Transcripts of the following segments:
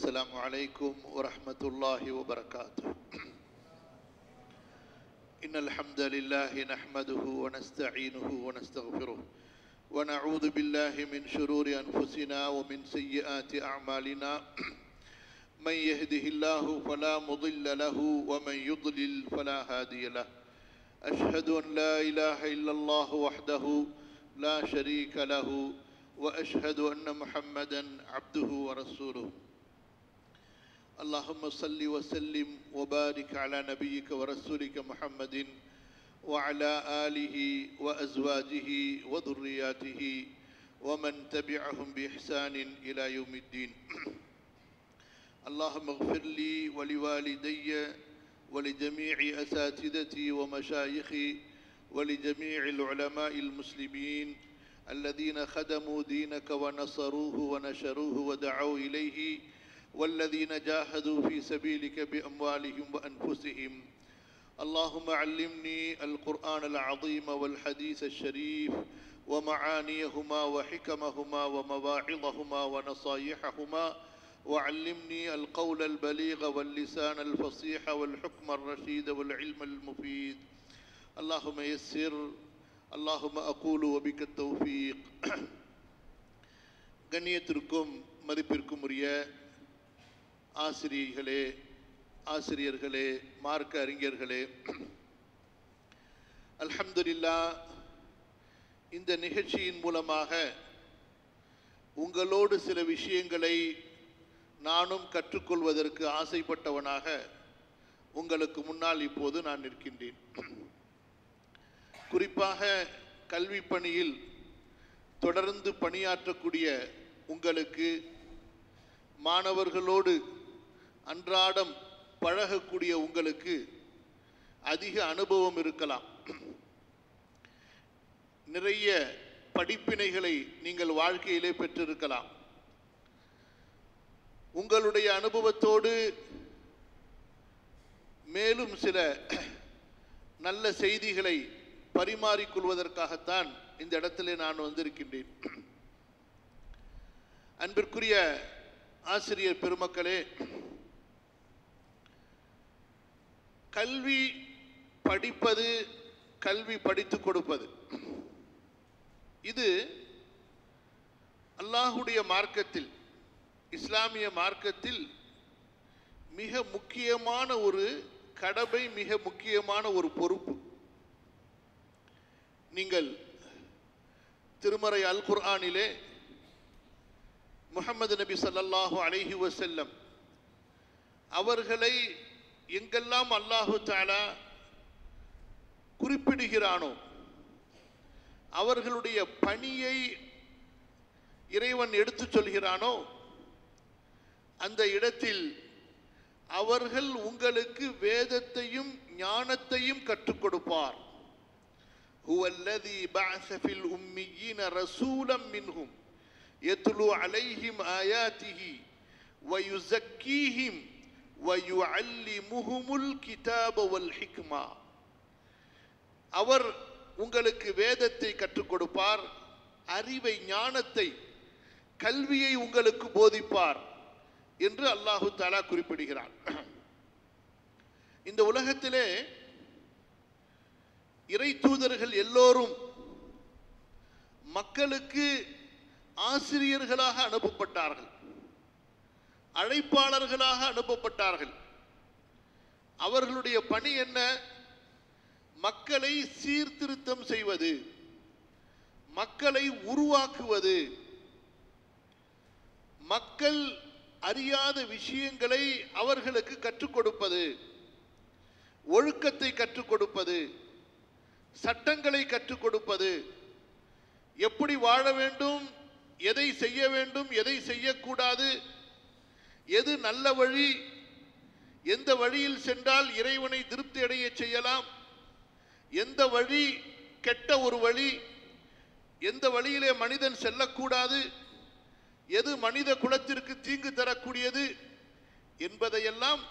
السلام عليكم ورحمة الله وبركاته. إن الحمد لله نحمده ونستعينه ونستغفره ونعوذ بالله من شرور أنفسنا ومن سيئات أعمالنا من يهده الله فلا مضل له ومن يضلل فلا هادي له. أشهد أن لا إله إلا الله وحده لا شريك له وأشهد أن محمدا عبده ورسوله. اللهم صل وسلم وبارك على نبيك ورسولك محمد وعلى آله وأزواجه وذرياته ومن تبعهم بإحسان إلى يوم الدين. اللهم اغفر لي ولوالدي ولجميع أساتذتي ومشايخي ولجميع العلماء المسلمين الذين خدموا دينك ونصروه ونشروه ودعوا إليه والذين جاهدوا في سبيلك بأموالهم وأنفسهم. اللهم علمني القرآن العظيم والحديث الشريف ومعانيهما وحكمهما ومواعظهما ونصايحهما، وعلمني القول البليغ واللسان الفصيح والحكم الرشيد والعلم المفيد. اللهم يسر اللهم أقول وبك التوفيق. கண்ணியத்திற்கும் மதிப்பிற்கும் உரிய ஆசிரியர்களே, மார்க்க அறிஞர்களே, அல்ஹம்துலில்லாஹ், இந்த நிகழ்ச்சியின் மூலமாக உங்களோடு சில விஷயங்களை நானும் கற்றுக்கொள்வதற்கு ஆசைப்பட்டவனாக உங்களுக்கு முன்னால் இப்போது நான் நிற்கின்றேன். குறிப்பாக கல்வி பணியில் தொடர்ந்து பணியாற்றக்கூடிய உங்களுக்கு, மாணவர்களோடு அன்றாடம் பழகக்கூடிய உங்களுக்கு அதிக அனுபவம் இருக்கலாம். நிறைய படிப்பினைகளை நீங்கள் வாழ்க்கையிலே பெற்றிருக்கலாம். உங்களுடைய அனுபவத்தோடு மேலும் சில நல்ல செய்திகளை பரிமாறிக்கொள்வதற்காகத்தான் இந்த இடத்திலே நான் வந்திருக்கின்றேன். அன்பிற்குரிய ஆசிரியர் பெருமக்களே, கல்வி படிப்பது, கல்வி படித்துக் கொடுப்பது, இது அல்லாஹுடைய மார்க்கத்தில், இஸ்லாமிய மார்க்கத்தில் மிக முக்கியமான ஒரு கடமை, மிக முக்கியமான ஒரு பொறுப்பு. நீங்கள் திருமறை அல் குர்ஆனிலே முஹம்மது நபி ஸல்லல்லாஹு அலைஹி வஸல்லம் அவர்களை எங்கெல்லாம் அல்லாஹு தஆலா குறிப்பிடுகிறானோ, அவர்களுடைய பணியை இறைவன் எடுத்துச் சொல்கிறானோ, அந்த இடத்தில் அவர்கள் உங்களுக்கு வேதத்தையும் ஞானத்தையும் கற்றுக் கொடுப்பார். ஹுவல்லதி பஅஸ ஃபில் உம்மiyyin ரசூலம் மின்ஹும் யத்லு அலைஹிம் ஆயாத்திஹி வயுஸக்கீஹிம் வயுஅல்லிமுஹுமுல் கிதாப வல் ஹிக்மா. அவர் உங்களுக்கு வேதத்தை கற்றுக் கொடுப்பார், அறிவை, ஞானத்தை, கல்வியை உங்களுக்கு போதிப்பார் என்று அல்லாஹு தஆலா குறிப்பிடுகிறார். இந்த உலகத்திலே இறை தூதர்கள் எல்லோரும் மக்களுக்கு ஆசிரியர்களாக அனுப்பப்பட்டார்கள், அழைப்பாளர்களாக அனுப்பப்பட்டார்கள். அவர்களுடைய பணி என்ன? மக்களை சீர்திருத்தம் செய்வது, மக்களை உருவாக்குவது, மக்கள் அறியாத விஷயங்களை அவர்களுக்கு கற்றுக் கொடுப்பது, ஒழுக்கத்தை கற்றுக் கொடுப்பது, சட்டங்களை கற்றுக் கொடுப்பது, எப்படி வாழ வேண்டும், எதை செய்ய வேண்டும், எதை செய்யக்கூடாது, எது நல்ல வழி, எந்த வழியில் சென்றால் இறைவனை திருப்தி அடைய செய்யலாம், எந்த வழி கெட்ட ஒரு வழி, எந்த வழியிலே மனிதன் செல்லக்கூடாது, எது மனித குலத்திற்கு தீங்கு தரக்கூடியது என்பதையெல்லாம்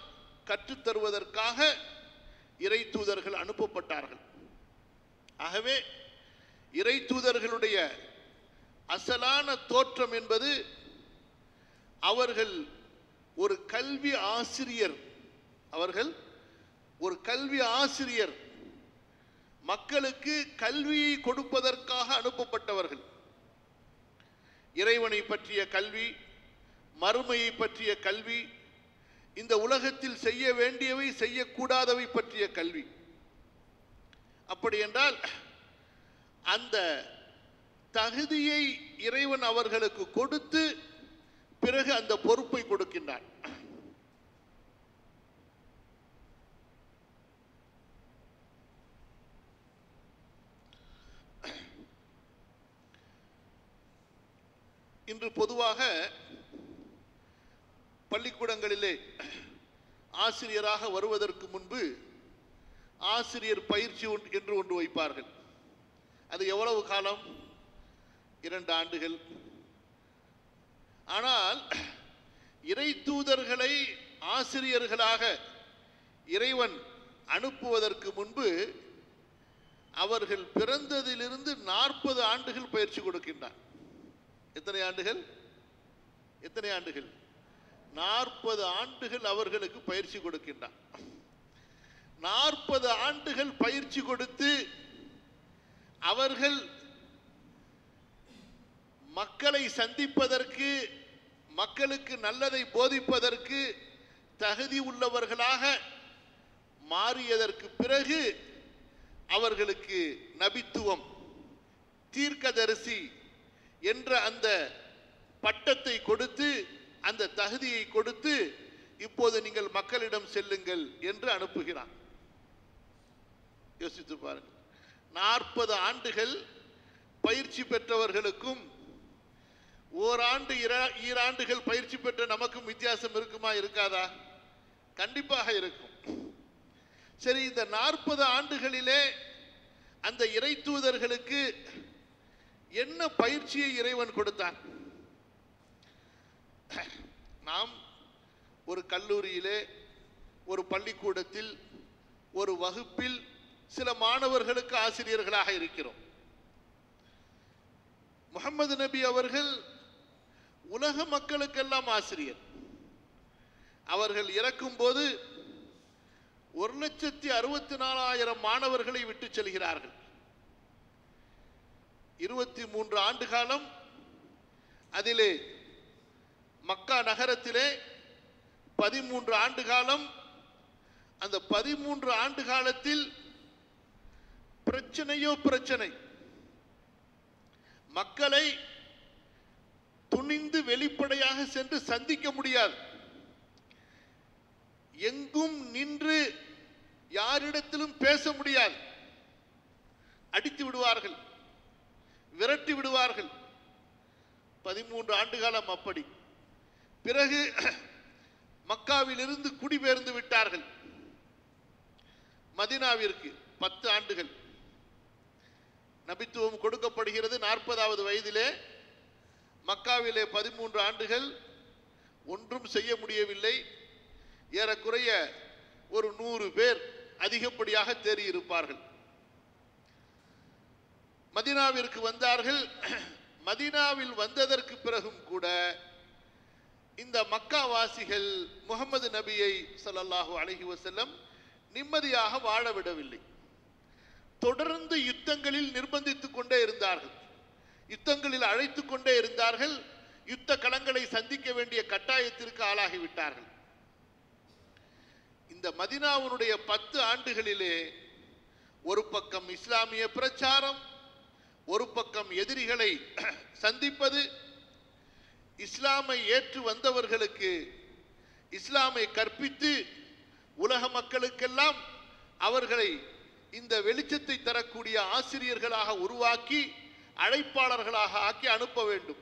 கற்றுத்தருவதற்காக இறை தூதர்கள் அனுப்பப்பட்டார்கள். ஆகவே இறை தூதர்களுடைய அசலான தோற்றம் என்பது அவர்கள் ஒரு கல்வி ஆசிரியர், அவர்கள் ஒரு கல்வி ஆசிரியர், மக்களுக்கு கல்வியை கொடுப்பதற்காக அனுப்பப்பட்டவர்கள். இறைவனை பற்றிய கல்வி, மறுமையை பற்றிய கல்வி, இந்த உலகத்தில் செய்ய வேண்டியவை செய்யக்கூடாதவை பற்றிய கல்வி. அப்படி என்றால் அந்த தகுதியை இறைவன் அவர்களுக்கு கொடுத்து பிறகு அந்த பொறுப்பை கொடுக்கின்றான். இன்று பொதுவாக பள்ளிக்கூடங்களிலே ஆசிரியராக வருவதற்கு முன்பு ஆசிரியர் பயிற்சி என்று ஒன்று வைப்பார்கள். அது எவ்வளவு காலம்? 2 ஆண்டுகள். ஆனால் இறை தூதர்களை ஆசிரியர்களாக இறைவன் அனுப்புவதற்கு முன்பு அவர்கள் பிறந்ததிலிருந்து 40 ஆண்டுகள் பயிற்சி கொடுக்கின்றார். எத்தனை ஆண்டுகள்? 40 ஆண்டுகள் அவர்களுக்கு பயிற்சி கொடுக்கின்றார். 40 ஆண்டுகள் பயிற்சி கொடுத்து அவர்கள் மக்களை சந்திப்பதற்கு, மக்களுக்கு நல்லதை போதிப்பதற்கு தகுதி உள்ளவர்களாக மாறியதற்கு பிறகு அவர்களுக்கு நபித்துவம், தீர்க்கதரிசி என்ற அந்த பட்டத்தை கொடுத்து, அந்த தகுதியை கொடுத்து, இப்போது நீங்கள் மக்களிடம் செல்லுங்கள் என்று அனுப்புகிறான். யோசித்து பாருங்கள். 40 ஆண்டுகள் பயிற்சி பெற்றவர்களுக்கும் ஓராண்டு 2 ஆண்டுகள் பயிற்சி பெற்ற நமக்கும் வித்தியாசம் இருக்குமா? இருக்காதா? கண்டிப்பாக இருக்கும். சரி, இந்த 40 ஆண்டுகளிலே அந்த இறை தூதர்களுக்கு என்ன பயிற்சியை இறைவன் கொடுத்தான்? நாம் ஒரு கல்லூரியிலே, ஒரு பள்ளிக்கூடத்தில், ஒரு வகுப்பில் சில மாணவர்களுக்கு ஆசிரியர்களாக இருக்கிறோம். முஹம்மது நபி அவர்கள் உலக மக்களுக்கெல்லாம் ஆசிரியர். அவர்கள் இறக்கும் போது 1,64,000 மாணவர்களை விட்டு செல்கிறார்கள். 23 ஆண்டு காலம் அதிலே மக்கா நகரத்திலே 13 ஆண்டு காலம். அந்த 13 ஆண்டு காலத்தில் பிரச்சனையோ பிரச்சனை. மக்களை துணிந்து வெளிப்படையாக சென்று சந்திக்க முடியாது. எங்கும் நின்று யாரிடத்திலும் பேச முடியாது. அடித்து விடுவார்கள், விரட்டி விடுவார்கள். 13 ஆண்டு காலம் அப்படி. பிறகு மக்காவிலிருந்து குடிபெயர்ந்து விட்டார்கள் மதீனாவிற்கு. 10 ஆண்டுகள் நபித்துவம் கொடுக்கப்படுகிறது. 40வது வயதிலே மக்காவிலே 13 ஆண்டுகள் ஒன்றும் செய்ய முடியவில்லை. ஏறக்குறைய ஒரு 100 பேர் அதிகப்படியாக தேறி இருப்பார்கள். மதீனாவிற்கு வந்தார்கள். மதீனாவில் வந்ததற்கு பிறகும் கூட இந்த மக்காவாசிகள் முஹம்மது நபியை ஸல்லல்லாஹு அலைஹி வஸல்லம் நிம்மதியாக வாழ விடவில்லை. தொடர்ந்து யுத்தங்களில் நிர்பந்தித்துக் கொண்டே இருந்தார்கள், யுத்தங்களில் அழைத்து கொண்டே இருந்தார்கள். யுத்த களங்களை சந்திக்க வேண்டிய கட்டாயத்திற்கு ஆளாகிவிட்டார்கள். இந்த மதீனாவுடைய 10 ஆண்டுகளிலே ஒரு பக்கம் இஸ்லாமிய பிரச்சாரம், ஒரு பக்கம் எதிரிகளை சந்திப்பது, இஸ்லாமை ஏற்று வந்தவர்களுக்கு இஸ்லாமை கற்பித்து உலக மக்களுக்கெல்லாம் அவர்களை இந்த வெளிச்சத்தை தரக்கூடிய ஆசிரியர்களாக உருவாக்கி அழைப்பாளர்களாக ஆக்கி அனுப்ப வேண்டும்.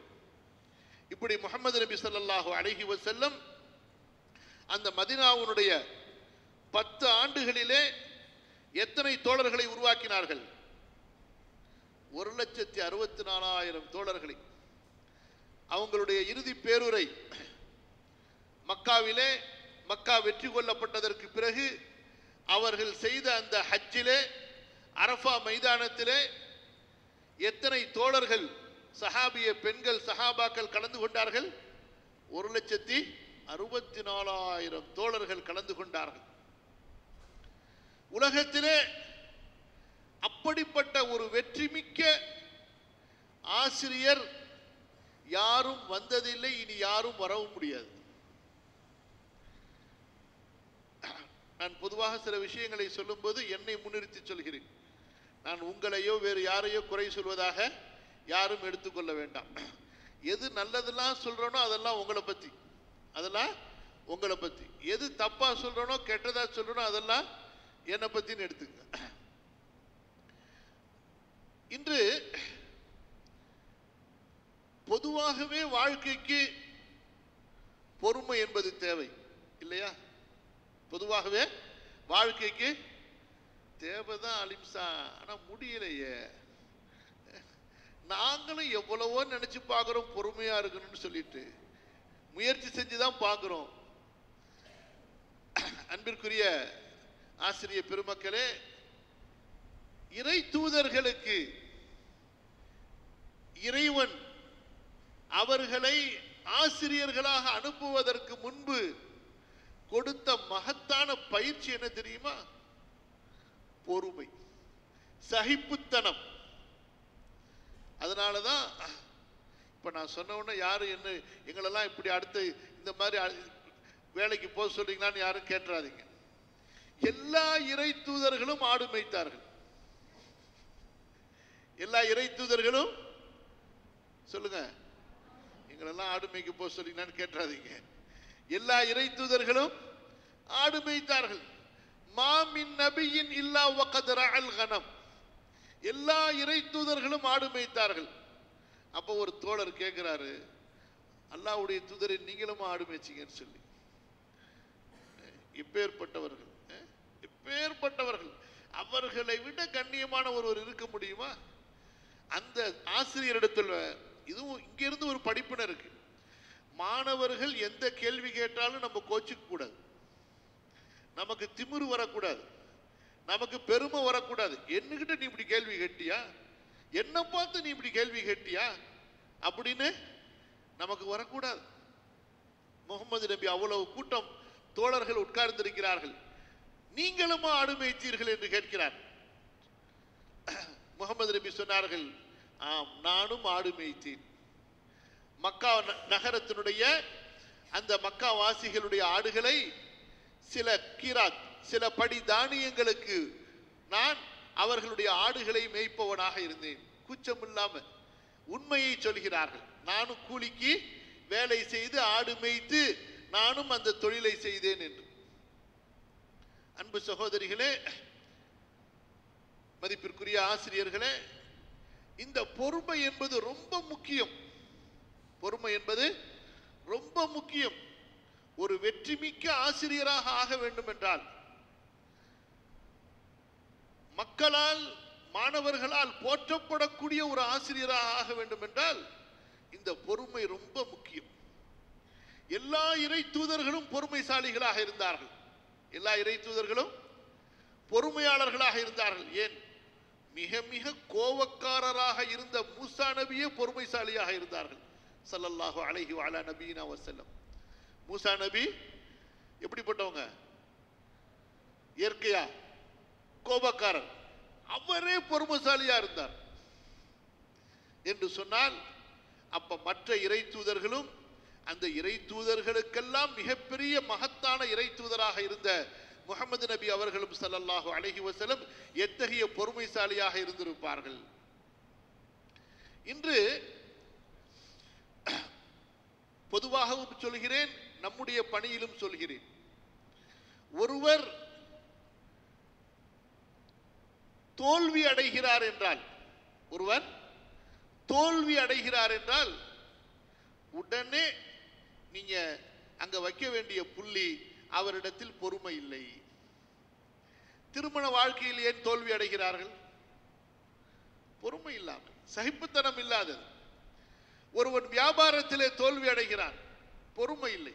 இப்படி முஹம்மது நபி ஸல்லல்லாஹு அலைஹி வஸல்லம் அந்த மதீனாவுடைய 10 ஆண்டுகளிலே எத்தனை தோழர்களை உருவாக்கினார்கள்? 1,64,000 தோழர்களை. அவங்களுடைய இறுதி பேருரை மக்காவிலே, மக்கா வெற்றி கொள்ளப்பட்டதற்கு பிறகு அவர்கள் செய்த அந்த ஹஜ்ஜிலே, அரஃபா மைதானத்திலே எத்தனை தோழர்கள், சஹாபிய பெண்கள், சஹாபாக்கள் கலந்து கொண்டார்கள்? 1,64,000. 64,000 தோழர்கள் கலந்து கொண்டார்கள். உலகத்திலே அப்படிப்பட்ட ஒரு வெற்றி மிக்க ஆசிரியர் யாரும் வந்ததில்லை, இனி யாரும் வரவும் முடியாது. நான் பொதுவாக சில விஷயங்களை சொல்லும்போது என்னை முன்னிறுத்தி சொல்கிறேன். நான் உங்களையோ வேறு யாரையோ குறை சொல்வதாக யாரும் எடுத்துக்கொள்ள வேண்டாம். எது நல்லதெல்லாம் சொல்றனோ அதெல்லாம் உங்களை பத்தி, அதெல்லாம் உங்களை பத்தி. எது தப்பா சொல்றனோ கெட்டதா சொல்றனோ அதெல்லாம் என்னை பத்தின்னு எடுத்துங்க. இன்று பொதுவாகவே வாழ்க்கைக்கு பொறுமை என்பது தேவை இல்லையா? பொதுவாகவே வாழ்க்கைக்கு தேவைதான் அலிம்சா. ஆனா முடியலையே. நாங்களும் எவ்வளவோ நினைச்சு பார்க்கிறோம் பொறுமையா இருக்கணும்னு சொல்லிட்டு, முயற்சி செஞ்சுதான் பார்க்கிறோம். அன்பிற்குரிய ஆசிரியர் பெருமக்களே, இறை தூதர்களுக்கு இறைவன் அவர்களை ஆசிரியர்களாக அனுப்புவதற்கு முன்பு கொடுத்த மகத்தான பயிற்சி என்ன தெரியுமா? பொறுமை, சகிப்புத்தனம். அதனாலதான் இப்ப நான் சொன்ன உடனே யாரும் என்ன எங்களெல்லாம் இப்படி அடுத்து இந்த மாதிரி வேலைக்கு போக சொல்றீங்களான்னு யாரும் கேட்டுறாதீங்க. எல்லா இறை தூதர்களும் ஆடு மேய்த்தார்கள். எல்லா இறை தூதர்களும் சொல்லுங்க, எங்களெல்லாம் ஆடு மேய்க்க போக சொல்றீங்களான்னு கேட்டுறாதீங்க. எல்லா இறை தூதர்களும் ஆடு மேய்த்தார்கள். மாமின் நபியின் இல்லா வகத் ரஅல் கனம். எல்லா இறை தூதர்களும் ஆடு மேய்த்தார்கள். அப்போ ஒரு தோழர் கேட்கிறாரு, அல்லாஹ்வுடைய தூதரை நீங்களும் ஆடு மேய்ச்சிங்கன்னு சொல்லி. இப்பேற்பட்டவர்கள், இப்பேற்பட்டவர்கள், அவர்களை விட கண்ணியமான ஒருவர் இருக்க முடியுமா? அந்த ஆசிரியரிடத்தில் இதுவும் இங்கிருந்து ஒரு படிப்பினை இருக்கு. மாணவர்கள் எந்த கேள்வி கேட்டாலும் நம்ம கோச்சிக்க கூடாது, நமக்கு திமிரு வரக்கூடாது, நமக்கு பெருமை வரக்கூடாது. என்னகிட்ட நீ இப்படி கேள்வி கேட்டியா, என்ன பார்த்து நீ இப்படி கேள்வி கேட்டியா அப்படின்னு நமக்கு வரக்கூடாது. முகமது நபி அவ்வளவு கூட்டம் தோழர்கள் உட்கார்ந்திருக்கிறார்கள், நீங்களுமா ஆடு மேய்த்தீர்கள் என்று கேட்கிறார். முகமது நபி சொன்னார்கள், ஆம் நானும் ஆடு மேய்த்தேன். மக்கா நகரத்தினுடைய அந்த மக்கா வாசிகளுடைய ஆடுகளை சில கீராத், சில படி தானியங்களுக்கு நான் அவர்களுடைய ஆடுகளை மேய்ப்பவனாக இருந்தேன். குச்சமில்லாம உண்மையை சொல்கிறார்கள். நானும் கூலிக்கு வேலை செய்து ஆடு மேய்த்து நானும் அந்த தொழிலை செய்தேன் என்று. அன்பு சகோதரிகளே, மதிப்பிற்குரிய ஆசிரியர்களே, இந்த பொறுமை என்பது ரொம்ப முக்கியம். பொறுமை என்பது ரொம்ப முக்கியம். ஒரு வெற்றிமிக்க ஆசிரியராக ஆக வேண்டும் என்றால், மக்களால் மாணவர்களால் போற்றப்படக்கூடிய ஒரு ஆசிரியராக ஆக வேண்டும் என்றால் இந்த பொறுமை ரொம்ப முக்கியம். எல்லா இறை தூதர்களும் பொறுமைசாலிகளாக இருந்தார்கள். எல்லா இறை தூதர்களும் பொறுமையாளர்களாக இருந்தார்கள். ஏன், மிக மிக கோபக்காரராக இருந்த மூசா நபியே பொறுமைசாலியாக இருந்தார்கள். ஸல்லல்லாஹு அலைஹி வஅலா நபியினா வஸல்லம். மூசா நபி எப்படிப்பட்டவங்க? இயற்கையா கோபக்காரர், அவரே பொறுமைசாலியா இருந்தார் என்று சொன்னால், அப்ப மற்ற இறை தூதர்களும் அந்த இறை தூதர்களுக்கெல்லாம் மிகப்பெரிய மகத்தான இறை தூதராக இருந்த முஹம்மது நபி அவர்களும் ஸல்லல்லாஹு அலைஹி வஸல்லம் எத்தகைய பொறுமைசாலியாக இருந்திருப்பார்கள். இன்று பொதுவாகவும் சொல்கிறேன், நம்முடைய பணியிலும் சொல்கிறேன். ஒருவர் தோல்வி அடைகிறார் என்றால், ஒருவர் தோல்வி அடைகிறார் என்றால் உடனே நீங்க அங்க வைக்க வேண்டிய புள்ளி, அவரிடத்தில் பொறுமை இல்லை. திருமண வாழ்க்கையில் ஏன் தோல்வி அடைகிறார்கள்? பொறுமை இல்லாமல், சகிப்புத்தனம் இல்லாதது. ஒருவன் வியாபாரத்திலே தோல்வி அடைகிறான், பொறுமை இல்லை.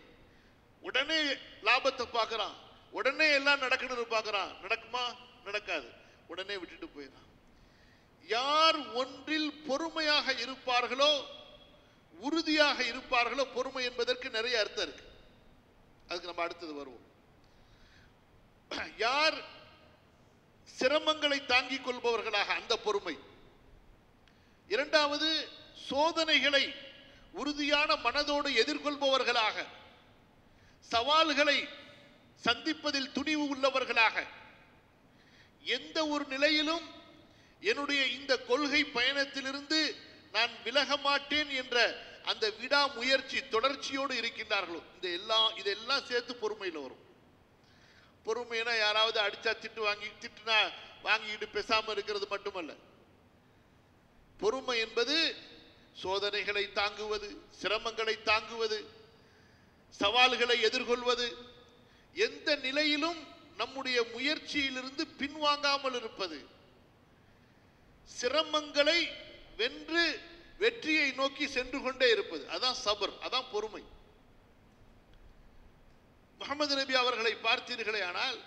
உடனே லாபத்தை பார்க்கறான், உடனே எல்லாம் நடக்கணும்னு பார்க்கறான். நடக்குமா? நடக்காது. உடனே விட்டுட்டு போயிடறான். யார் ஒன்றில் பொறுமையாக இருப்பார்களோ, உறுதியாக இருப்பார்களோ, பொறுமை என்பதற்கு நிறைய அர்த்தம் இருக்கு. அதுக்கு நம்ம அடுத்தது வருவோம். யார் சிரமங்களை தாங்கிக் கொள்பவர்களாக, அந்த பொறுமை. இரண்டாவது, சோதனைகளை உறுதியான மனதோடு எதிர்கொள்பவர்களாக, சவால்களை சந்திப்பதில் துணிவு உள்ளவர்களாக, எந்த ஒரு நிலையிலும் என்னுடைய இந்த கொள்கை பயணத்திலிருந்து நான் விலக மாட்டேன் என்ற அந்த விடாமுயற்சி தொடர்ச்சியோடு இருக்கின்றார்களோ, இதெல்லாம் சேர்த்து பொறுமையில் வரும். பொறுமைனா யாராவது அடிச்சா திட்டுனா வாங்கிட்டு பேசாம இருக்கிறது மட்டுமல்ல. பொறுமை என்பது சோதனைகளை தாங்குவது, சிரமங்களை தாங்குவது, சவால்களை எதிர்கொள்வது, எந்த நிலையிலும் நம்முடைய முயற்சியிலிருந்து பின்வாங்காமல் இருப்பது, சிரமங்களை வென்று வெற்றியை நோக்கி சென்று கொண்டே இருப்பது, அதான் சபர், அதான் பொறுமை. முஹம்மது நபி அவர்களை பார்த்தீர்களே ஆனால்,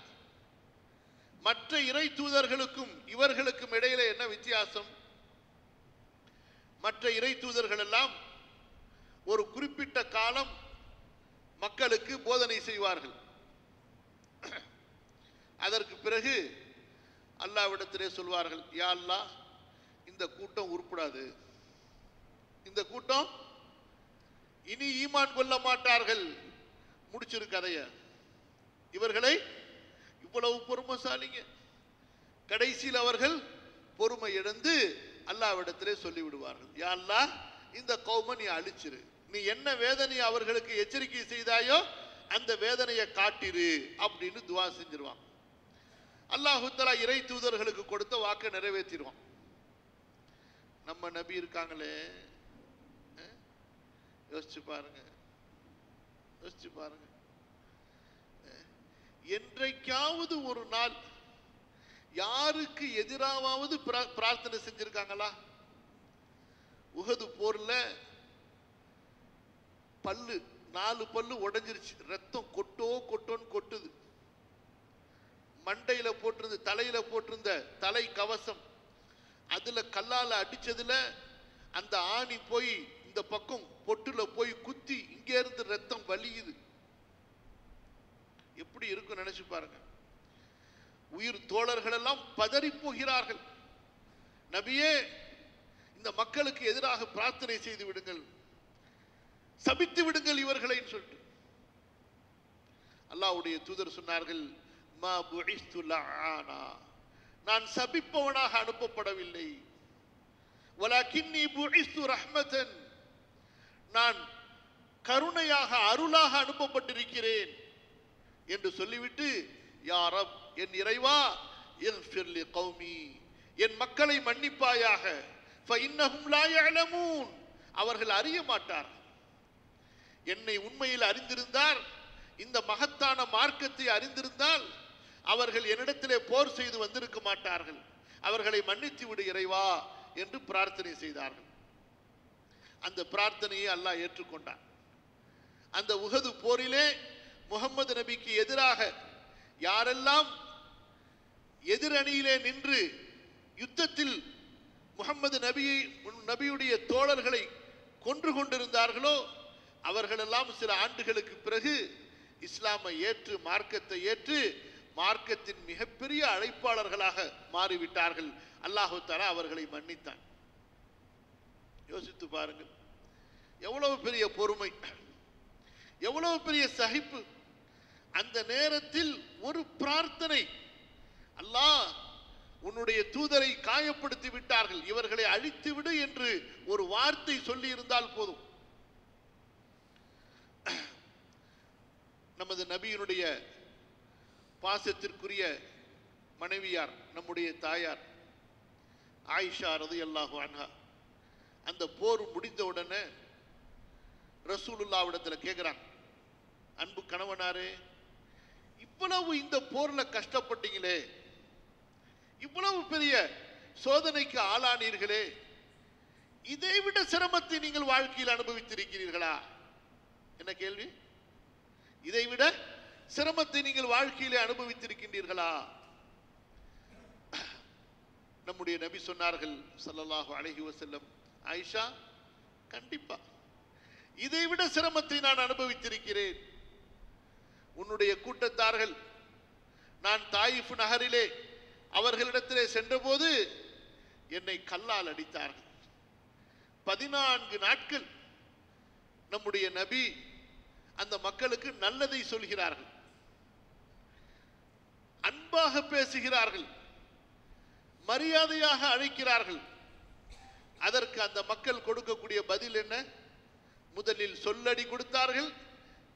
மற்ற இறை தூதர்களுக்கும் இவர்களுக்கும் இடையிலே என்ன வித்தியாசம்? மற்ற இறை தூதர்கள் எல்லாம் ஒரு குறிப்பிட்ட காலம் மக்களுக்கு போதனை செய்வார்கள். அதற்கு பிறகு அல்லாஹ்விடத்திலே சொல்வார்கள், யா அல்லாஹ், இந்த கூட்டம் உருப்படாது, இந்த கூட்டம் இனி ஈமான் கொள்ள மாட்டார்கள், முடிச்சிரு கதைய, இவர்களை இவ்வளவு பொறுமைசாலிங்க. கடைசியில் அவர்கள் பொறுமை இழந்து அல்லாஹ்விடத்திலே சொல்லிவிடுவார்கள், யா அல்லாஹ், இந்த கௌமை நீ அழிச்சிரு, நீ என்ன வேதனை அவர்களுக்கு எச்சரிக்கை செய்தாயோ அந்த வேதனையை காட்டிரு அப்படின்னு துவா செஞ்சிருவான். அல்லாஹு தஆலா இறை தூதர்களுக்கு கொடுத்த வாக்கை நிறைவேற்றிடுவான். நம்ம நபி இருக்காங்களே, யோசிச்சு பாருங்க, யோசிச்சு பாருங்க. என்றைக்காவது ஒரு நாள் யாருக்கு எதிராவது பிரார்த்தனை செஞ்சிருக்காங்களா? உஹது போர்ல பல்லு 4 பல்லு உடைஞ்சிருச்சு, ரத்தம் கொட்டோன்னு கொட்டுது. மண்டையில போட்டிருந்த, தலையில போட்டிருந்த தலை கவசம், அதுல கல்லால அடிச்சதுல அந்த ஆணி போய் இந்த பக்கம் பொட்டுல போய் குத்தி இங்க இருந்து ரத்தம் வலியுது. எப்படி இருக்கும் நினைச்சு பாருங்க. உயிர் தோழர்கள் எல்லாம் பதறி போகிறார்கள், நபியே, இந்த மக்களுக்கு எதிராக பிரார்த்தனை செய்து விடுங்கள், சபித்து விடுங்கள் இவர்களை சொல்லிட்டு. அல்லாஹ்வுடைய தூதர் சொன்னார்கள், மா புஇஸ்து லஆனா, நான் சபிப்பவனாக அனுப்பப்படவில்லை, வலக்கின்னி புஇஸ்து ரஹ்மத்தன், நான் கருணையாக அருளாக அனுப்பப்பட்டிருக்கிறேன் என்று சொல்லிவிட்டு, யா ரப், என் இறைவா, இக்ஃபிர் லி கௌமி, என் மக்களை மன்னிப்பாயாக, ஃபஇன்னஹும் லா யஅலமூன், அவர்கள் அறிய மாட்டார். என்னை உண்மையில் அறிந்திருந்தார், இந்த மகத்தான மார்க்கத்தை அறிந்திருந்தால் அவர்கள் என்னிடத்திலே போர் செய்து வந்திருக்க மாட்டார்கள், அவர்களை மன்னித்து விடு இறைவா என்று பிரார்த்தனை செய்தார்கள். அந்த பிரார்த்தனையை அல்லாஹ் ஏற்றுக்கொண்டான். அந்த உஹது போரிலே முஹம்மது நபிக்கு எதிராக யாரெல்லாம் எதிரணியிலே நின்று யுத்தத்தில் முஹம்மது நபியுடைய தோழர்களை கொன்று கொண்டிருந்தார்களோ அவர்களெல்லாம் சில ஆண்டுகளுக்கு பிறகு இஸ்லாமை ஏற்று, மார்க்கத்தை ஏற்று, மார்க்கத்தின் மிகப்பெரிய அழைப்பாளர்களாக மாறிவிட்டார்கள். அல்லாஹு தஆலா அவர்களை மன்னித்தான். யோசித்து பாருங்கள், எவ்வளவு பெரிய பொறுமை, எவ்வளவு பெரிய சகிப்பு. அந்த நேரத்தில் ஒரு பிரார்த்தனை, அல்லாஹ், உன்னுடைய தூதரை காயப்படுத்தி விட்டார்கள், இவர்களை அழித்து விடு என்று ஒரு வார்த்தை சொல்லி இருந்தால் போதும். நமது நபியினுடைய பாசத்திற்குரிய மனைவியார், நம்முடைய தாயார் ஆயிஷா ரலியல்லாஹு அன்ஹா, அந்த போர் முடிந்த உடனே ரசூலுல்லாஹ்விடத்தில் கேட்கிறாங்க, அன்பு கணவனாரே, இவ்வளவு இந்த போர்ல கஷ்டப்பட்டீங்களே, இவ்வளவு பெரிய சோதனைக்கு ஆளானீர்களே, இதைவிட சிரமத்தை நீங்கள் வாழ்க்கையில் அனுபவித்திருக்கிறீர்களா? என்ன கேள்வி? இதைவிட சிரமத்தை நீங்கள் வாழ்க்கையிலே அனுபவித்திருக்கின்றீர்களா? நம்முடைய நபி சொன்னார்கள் ஸல்லல்லாஹு அலைஹி வஸல்லம், ஆயிஷா, கண்டிப்பா இதைவிட சிரமத்தை நான் அனுபவித்திருக்கிறேன். உன்னுடைய கூட்டத்தார்கள் நான் தாயிஃப் நகரிலே அவர்களிடத்திலே சென்றபோது என்னை கல்லால் அடித்தார்கள். 14 நாட்கள் நம்முடைய நபி அந்த மக்களுக்கு நல்லதை சொல்கிறார்கள், அன்பாக பேசுகிறார்கள், மரியாதையாக அழைக்கிறார்கள். அதற்கு அந்த மக்கள் கொடுக்கக்கூடிய பதில் என்ன? முதலில் சொல்லடி கொடுத்தார்கள்,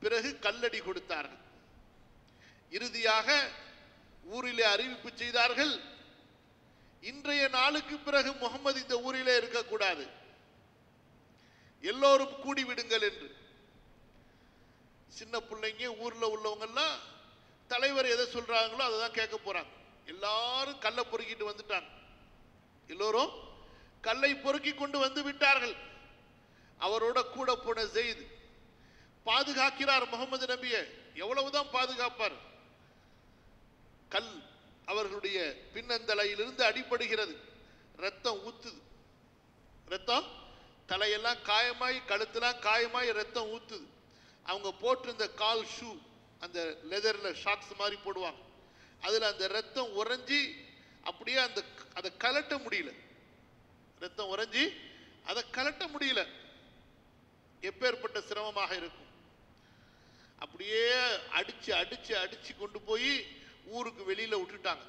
பிறகு கல்லடி கொடுத்தார்கள். இறுதியாக ஊரிலே அறிவிப்பு செய்தார்கள், இன்றைய நாளுக்கு பிறகு முகமது இந்த ஊரிலே இருக்கக்கூடாது, எல்லோரும் கூடிவிடுங்கள் என்று. சின்ன பிள்ளைங்க ஊர்ல உள்ளவங்க எல்லாம் தலைவர் எதை சொல்றாங்களோ அதை தான் கேட்க போறாங்க. எல்லாரும் கல்லை பொறுக்கிட்டு வந்துட்டாங்க. எல்லோரும் கல்லை பொறுக்கி கொண்டு வந்து விட்டார்கள். அவரோட கூட போன ஸெய்த் பாதுகாக்கிறார் முகமது நபியை. எவ்வளவுதான் பாதுகாப்பார்? கல் அவர்களுடைய பின்னந்தலையிலிருந்து அடிபடுகிறது, ரத்தம் ஊத்துது. ரத்தம் தலையெல்லாம் காயமாய், கழுத்தெல்லாம் காயமாய் ரத்தம் ஊத்துது. அவங்க போட்டிருந்த கால் ஷூ, அந்த லெதர்ல ஷாக்ஸ் மாதிரி போடுவாங்க, அதுல அந்த ரத்தம் உறைஞ்சி அப்படியே அதை கலட்ட முடியல. ரத்தம் உறைஞ்சி அதை கலட்ட முடியல. எப்பேற்பட்ட சிரமமாக இருக்கும். அப்படியே அடிச்சு அடிச்சு அடிச்சு கொண்டு போய் ஊருக்கு வெளியில விட்டுட்டாங்க.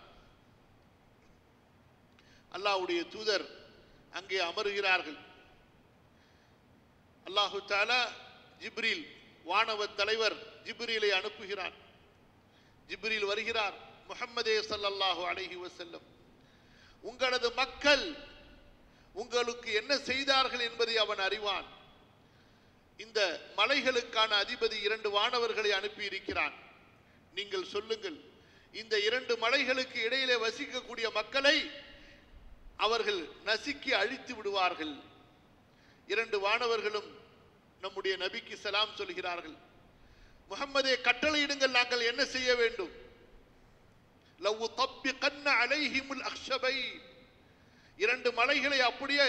அல்லாஹ்வுடைய தூதர் அங்கே அமருகிறார்கள். அல்லாஹு தஆலா ஜிப்ரீல், வானவ தலைவர் ஜிப்ரீலை அனுப்புகிறார். ஜிப்ரீல் வருகிறார். முஹம்மதே ஸல்லல்லாஹு அலைஹி வஸல்லம், உங்களது மக்கள் உங்களுக்கு என்ன செய்தார்கள் என்பதை அவன் அறிவான். இந்த மலைகளுக்கான அதிபதி 2 வானவர்களை அனுப்பி இருக்கிறான். நீங்கள் சொல்லுங்கள், இந்த 2 மலைகளுக்கு இடையிலே வசிக்கக்கூடிய மக்களை அவர்கள் நசுக்கி அழித்து விடுவார்கள். 2 வானவர்களும் நம்முடைய நபிக்கு சலாம் சொல்கிறார்கள். முஹம்மதே, கட்டளையிடுங்கள், நாங்கள் என்ன செய்ய வேண்டும்? லவ் தப்பிகன்ன அலைஹிமுல் அக்ஷபை, 2 மலைகளை அப்படியே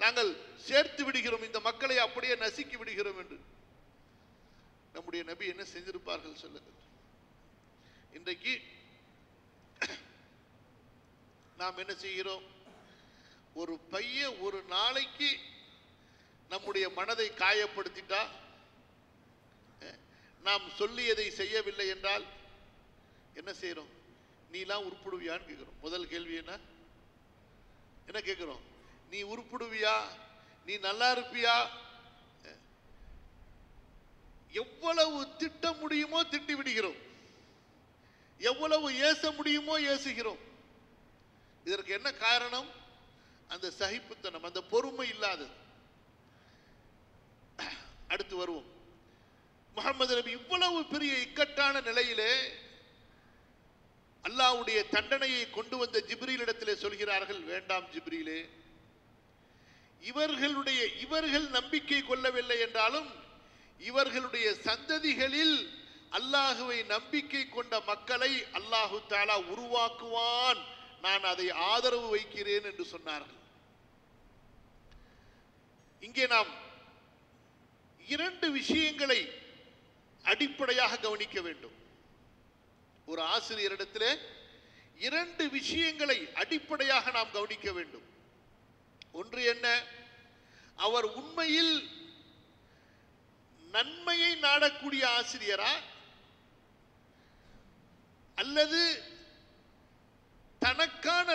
நாங்கள் சேர்த்து விடுகிறோம், இந்த மக்களை அப்படியே நசுக்கி விடுகிறோம் என்று. நம்முடைய நபி என்ன செஞ்சிருப்பார்கள் சொல்லுங்கள். இன்றைக்கு நாம் என்ன செய்கிறோம்? ஒரு பையன் ஒரு நாளைக்கு நம்முடைய மனதை காயப்படுத்திட்டா, நாம் சொல்லியதை செய்யவில்லை என்றால் என்ன செய்யறோம்? நீலாம் உருப்படுவியான்னு கேட்கிறோம். முதல் கேள்வி என்ன கேட்கிறோம்? நீ உருப்படுவியா? நீ நல்லா இருப்பியா? எவ்வளவு திட்ட முடியுமோ திட்டி விடுகிறோம், எவ்வளவு ஏச முடியுமோ ஏசுகிறோம். இதற்கு என்ன காரணம்? அந்த சகிப்புத்தனம், அந்த பொறுமை இல்லாதது. அடுத்து வருவோம். முஹம்மது நபி இவ்வளவு பெரிய இக்கட்டான நிலையிலே அல்லாஹ்வுடைய தண்டனையை கொண்டு வந்த ஜிப்ரீலிடத்திலே சொல்கிறார்கள், வேண்டாம் ஜிப்ரீலே, இவர்கள் நம்பிக்கை கொள்ளவில்லை என்றாலும் இவர்களுடைய சந்ததிகளில் அல்லாஹுவை நம்பிக்கை கொண்ட மக்களை அல்லாஹு தஆலா உருவாக்குவான், நான் அதை ஆதரவு வைக்கிறேன் என்று சொன்னார்கள். இங்கே நாம் 2 விஷயங்களை அடிப்படையாக கவனிக்க வேண்டும். ஒரு ஆசிரியரிடத்திலே 2 விஷயங்களை அடிப்படையாக நாம் கவனிக்க வேண்டும். ஒன்று என்ன? அவர் உண்மையில் நன்மையை நாடக்கூடிய ஆசிரியரா, அல்லது தனக்கான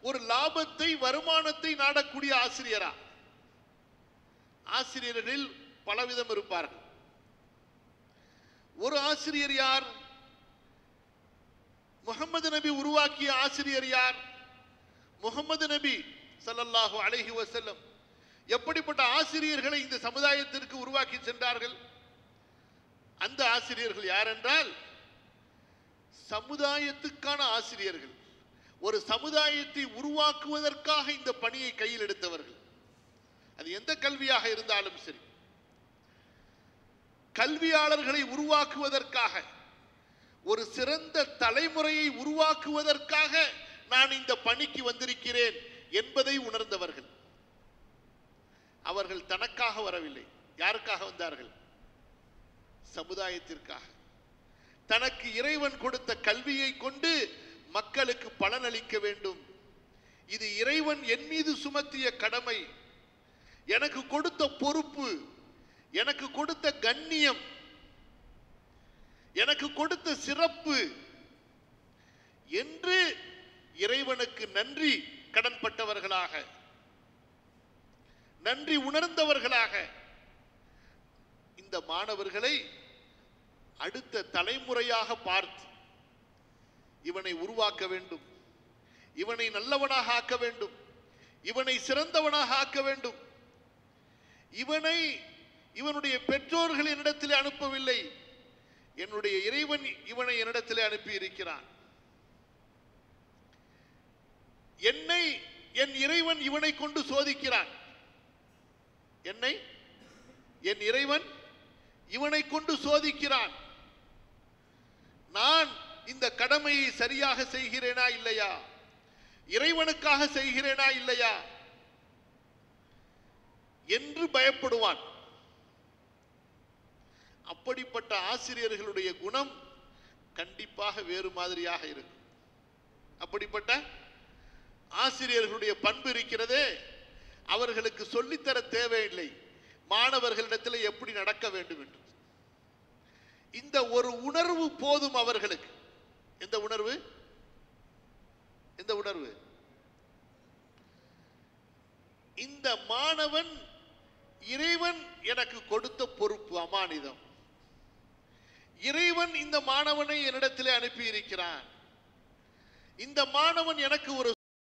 ஒரு லாபத்தை, வருமானத்தை நாடக்கூடிய ஆசிரியரா? ஆசிரியர்களில் பலவிதம் இருப்பார்கள். ஒரு ஆசிரியர் யார்? முஹம்மது நபி உருவாக்கிய ஆசிரியர் யார்? முஹம்மது நபி ஸல்லல்லாஹு அலைஹி வஸல்லம் எப்படிப்பட்ட ஆசிரியர்களை இந்த சமுதாயத்திற்கு உருவாக்கி சென்றார்கள்? அந்த ஆசிரியர்கள் யார் என்றால், சமுதாயத்துக்கான ஆசிரியர்கள். ஒரு சமுதாயத்தை உருவாக்குவதற்காக இந்த பணியை கையில் எடுத்தவர்கள். அது எந்த கல்வியாக இருந்தாலும் சரி, கல்வியாளர்களை உருவாக்குவதற்காக, ஒரு சிறந்த தலைமுறையை உருவாக்குவதற்காக நான் இந்த பணிக்கு வந்திருக்கிறேன் என்பதை உணர்ந்தவர்கள். அவர்கள் தனக்காக வரவில்லை. யாருக்காக வந்தார்கள்? சமுதாயத்திற்காக. தனக்கு இறைவன் கொடுத்த கல்வியை கொண்டு மக்களுக்கு பலனளிக்க வேண்டும். இது இறைவன் என் மீது சுமத்திய கடமை, எனக்கு கொடுத்த பொறுப்பு, எனக்கு கொடுத்த கண்ணியம், எனக்கு கொடுத்த சிறப்பு என்று இறைவனுக்கு நன்றி கடன்பட்டவர்களாக, நன்றி உணர்ந்தவர்களாக இந்த மாணவர்களை அடுத்த தலைமுறையாக பார்த்து இவனை உருவாக்க வேண்டும், இவனை நல்லவனாக ஆக்க வேண்டும், இவனை சிறந்தவனாக ஆக்க வேண்டும். இவனை இவனுடைய பெற்றோர்கள் என்னிடத்திலே அனுப்பவில்லை, என்னுடைய இறைவன் இவனை என்னிடத்திலே அனுப்பி இருக்கிறான். என்னை என் இறைவன் இவனை கொண்டு சோதிக்கிறான். என்னை என் இறைவன் இவனை கொண்டு சோதிக்கிறான். நான் இந்த கடமையை சரியாக செய்கிறேனா இல்லையா, இறைவனுக்காக செய்கிறேனா இல்லையா என்று பயப்படுவான். அப்படிப்பட்ட ஆசிரியர்களுடைய குணம் கண்டிப்பாக வேறு மாதிரியாக இருக்கும். அப்படிப்பட்ட ஆசிரியர்களுடைய பண்பு இருக்கிறதே, அவர்களுக்கு சொல்லித்தர தேவையில்லை மாணவர்களிடத்தில் எப்படி நடக்க வேண்டும் என்று. இந்த ஒரு உணர்வு போதும் அவர்களுக்கு. எந்த உணர்வு? எந்த உணர்வு? இந்த மாணவன் இறைவன் எனக்கு கொடுத்த பொறுப்பு, அமானிதம். இறைவன் இந்த மாணவனை என்னிடத்திலே அனுப்பி இருக்கிறான். இந்த மாணவன் எனக்கு ஒரு